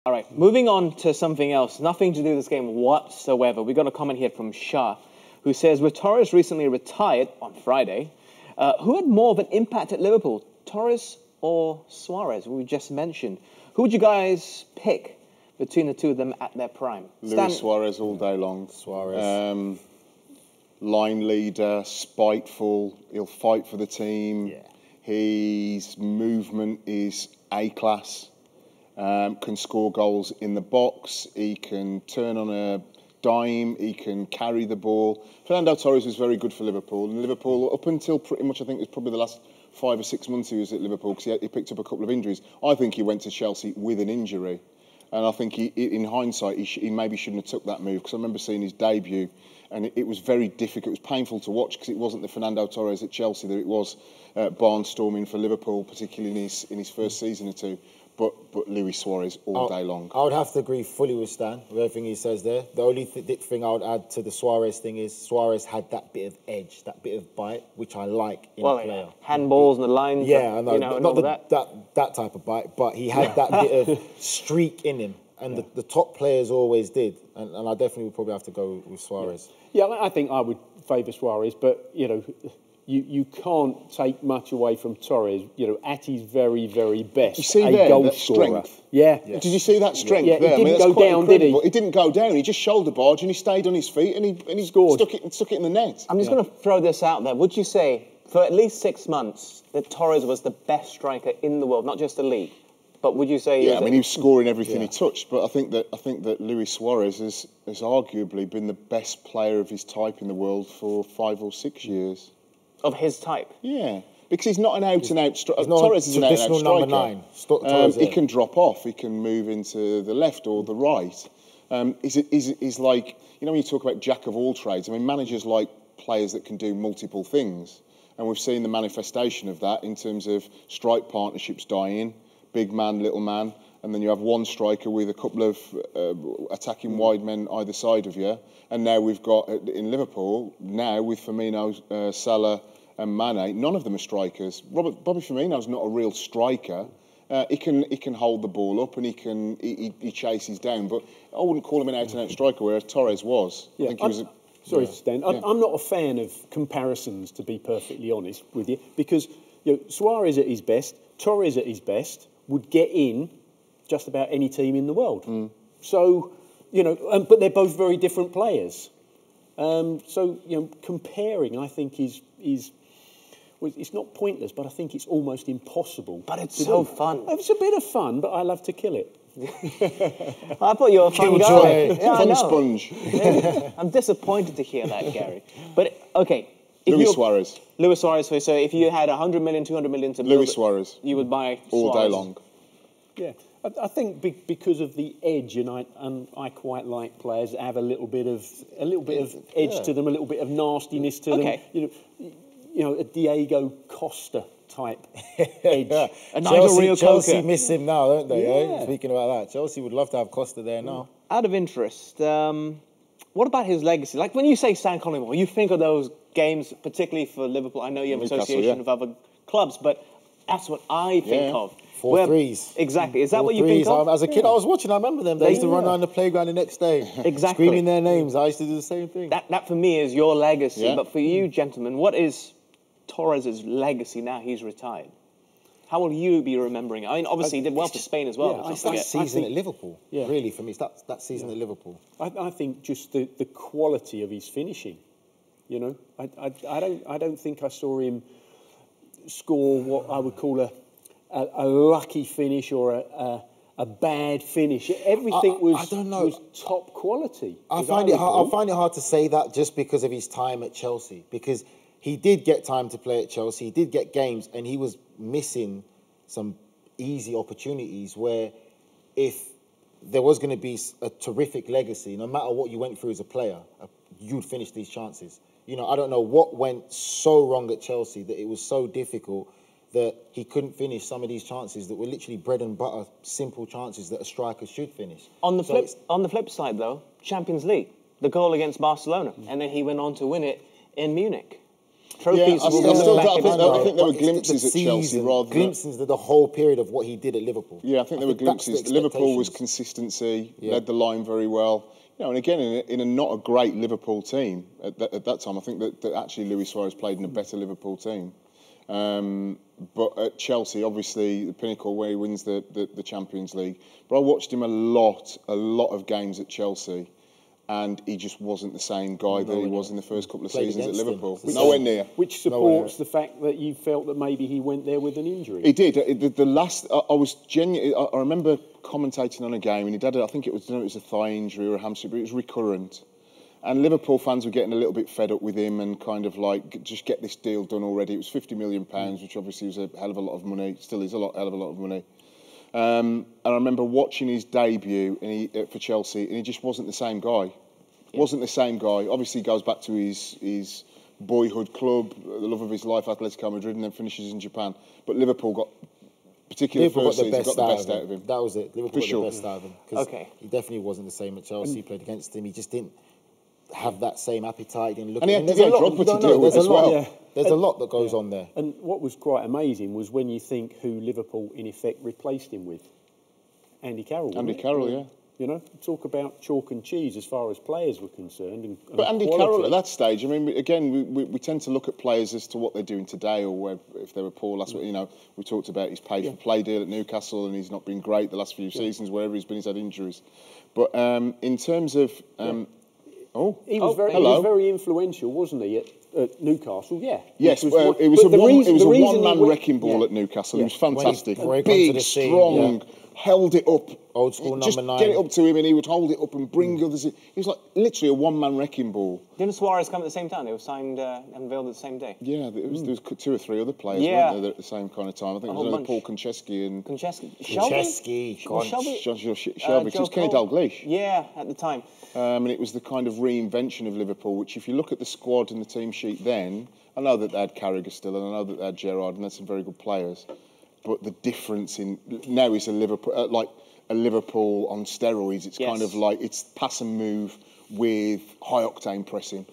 All right, moving on to something else. Nothing to do with this game whatsoever. We got a comment here from Shah, who says, with Torres recently retired on Friday, who had more of an impact at Liverpool, Torres or Suarez, who we just mentioned? Who would you guys pick between the two of them at their prime? Luis Suarez all day long. Suarez. Line leader, spiteful, he'll fight for the team. Yeah. His movement is A-class. Can score goals in the box. He can turn on a dime. He can carry the ball. Fernando Torres was very good for Liverpool. And Liverpool, up until pretty much, I think it was probably the last 5 or 6 months he was at Liverpool, because he picked up a couple of injuries. I think he went to Chelsea with an injury. And I think in hindsight, he maybe shouldn't have took that move, because I remember seeing his debut, and it was very difficult. It was painful to watch, because it wasn't the Fernando Torres at Chelsea that it was barnstorming for Liverpool, particularly in his first season or two. But Luis Suarez all day long. I would have to agree fully with Stan, with everything he says there. The only thing I would add to the Suarez thing is Suarez had that bit of edge, that bit of bite, which I like in a player. Handballs and the lines. Yeah, I know. Not that type of bite, but he had that bit of streak in him. And the top players always did. And I definitely would probably have to go with Suarez. Yeah, I think I would favour Suarez, but, you know, you can't take much away from Torres, you know, at his very, very best. You see a there, goal that scorer. strength? Yeah. Did you see that strength there? there? He didn't go down, did he? He didn't go down. He just shoulder barged and he stayed on his feet and he scored. Stuck it in the net. I'm just going to throw this out there. Would you say, for at least 6 months, that Torres was the best striker in the world, not just the league? But would you say? Yeah, I mean, he was scoring everything he touched. But I think that Luis Suarez has arguably been the best player of his type in the world for 5 or 6 years. Of his type? Yeah, because he's not an out-and-out striker. Torres is an out-and-out striker. Number 9. Torres, he can drop off. He can move into the left or the right. He's like, you know, when you talk about jack of all trades. I mean, managers like players that can do multiple things, and we've seen the manifestation of that in terms of strike partnerships dying. Big man, little man, and then you have one striker with a couple of attacking wide men either side of you. And now we've got, in Liverpool, now with Firmino, Salah and Mane, none of them are strikers. Bobby Firmino's not a real striker. He can hold the ball up and he chases down, but I wouldn't call him an out-and-out striker, whereas Torres was. Yeah. I think he was Sorry, Stan. I'm not a fan of comparisons, to be perfectly honest with you, because Suarez at his best, Torres at his best, would get in just about any team in the world. So, but they're both very different players. So, comparing, I think, is it's not pointless, but I think it's almost impossible. But it's so fun. It's a bit of fun, but I love to kill it. I thought you were a fun guy. Yeah, fun sponge. I'm disappointed to hear that, Gary. But, okay. Luis Suarez. Luis Suarez. So if you had 100 million, 200 million to build Luis Suarez. You would buy all Suarez. day long. Yeah, I think because of the edge, and I quite like players that have a little bit of edge to them, a little bit of nastiness to them. You know, a Diego Costa type edge. A Nigel Chelsea miss him now, don't they? Yeah. Speaking about that, Chelsea would love to have Costa there now. Out of interest, what about his legacy? Like when you say Stan Collymore, you think of those games, particularly for Liverpool. I know you have association with other clubs, but that's what I think of. 4 threes. Exactly. Is that what you think of? As a kid, I was watching. I remember them. They used to run around the playground the next day, screaming their names. I used to do the same thing. That for me is your legacy. But for you, gentlemen, what is Torres' legacy now he's retired? How will you be remembering it? I mean, obviously he did well for Spain as well. It's that season at Liverpool. Really, for me, it's that season at Liverpool. I think just the quality of his finishing. You know, I don't think I saw him score what I would call a lucky finish or a bad finish. Everything was top quality. I find it hard to say that just because of his time at Chelsea, because he did get time to play at Chelsea, he did get games, and he was missing some easy opportunities where if there was going to be a terrific legacy, no matter what you went through as a player, you'd finish these chances. You know, I don't know what went so wrong at Chelsea that it was so difficult that he couldn't finish some of these chances that were literally bread and butter, simple chances that a striker should finish. On the flip side, though, Champions League, the goal against Barcelona, and then he went on to win it in Munich. Trophies I will still go don't- back I in think his that- I career. think there were But it's the glimpses at Chelsea season, rather than- glimpses of the whole period of what he did at Liverpool. Yeah, I think there were that's the glimpses. Liverpool was expectations. consistency, Yeah. led the line very well. You know, and again, in a not a great Liverpool team at that time, I think that actually Luis Suarez played in a better Liverpool team. But at Chelsea, obviously, the pinnacle where he wins the Champions League. But I watched him a lot of games at Chelsea, and he just wasn't the same guy that he was in the first couple of Played seasons at against him. Liverpool. It's the Nowhere same. near. Which supports the fact that you felt that maybe he went there with an injury. He did. The last, I was genuine. I remember commentating on a game, and he'd had, I think it was a thigh injury or a hamstring, but it was recurrent. And Liverpool fans were getting a little bit fed up with him and kind of like, just get this deal done already. It was £50 million, which obviously was a hell of a lot of money. Still is hell of a lot of money. And I remember watching his debut for Chelsea, and he just wasn't the same guy. Wasn't the same guy. Obviously, he goes back to his boyhood club, the love of his life, Atletico Madrid, and then finishes in Japan. But Liverpool got, particularly Liverpool first season, got the best out of him. That was it. Liverpool got sure. the best out of him. 'Cause Okay. he definitely wasn't the same at Chelsea. He played against him. He just didn't have that same appetite. He didn't look And he at had him. Didier Drogba to deal with There's as a lot. well. Yeah. There's a lot that goes on there. And what was quite amazing was when you think who Liverpool, in effect, replaced him with. Andy Carroll. wasn't Andy it? Carroll, yeah. You know, talk about chalk and cheese as far as players were concerned. And But Andy quality. Carroll at that stage, I mean, again, we tend to look at players as to what they're doing today, or if they were poor last week. You know, we talked about his paid for play deal at Newcastle, and he's not been great the last few seasons. Wherever he's been, he's had injuries. But in terms of, He was hello. very influential, wasn't he, at Newcastle? Yeah. Yes, Which it was but the reason- the reason he one-man went- wrecking ball yeah. at Newcastle. Yeah. It was fantastic. When he broke onto Big, the scene, strong, yeah. held it up. Old school Just number 9. get it up to him, and he would hold it up and bring others in. He was like literally a one-man wrecking ball. Didn't Suarez come at the same time? They were signed and unveiled at the same day. Yeah, there was 2 or 3 other players, Yeah. weren't there, at the same kind of time. I think it whole was bunch. Paul Konchesky and Konchesky. Konchesky, Was Konch. Shelby. It Joe was Kenny Cole. Dalglish. Yeah, at the time. And it was the kind of reinvention of Liverpool, which if you look at the squad and the team sheet then, I know that they had Carragher still, and I know that they had Gerrard, and that's some very good players. But the difference in now is a Liverpool, like a Liverpool on steroids. It's kind Yes. of like it's pass and move with high octane pressing.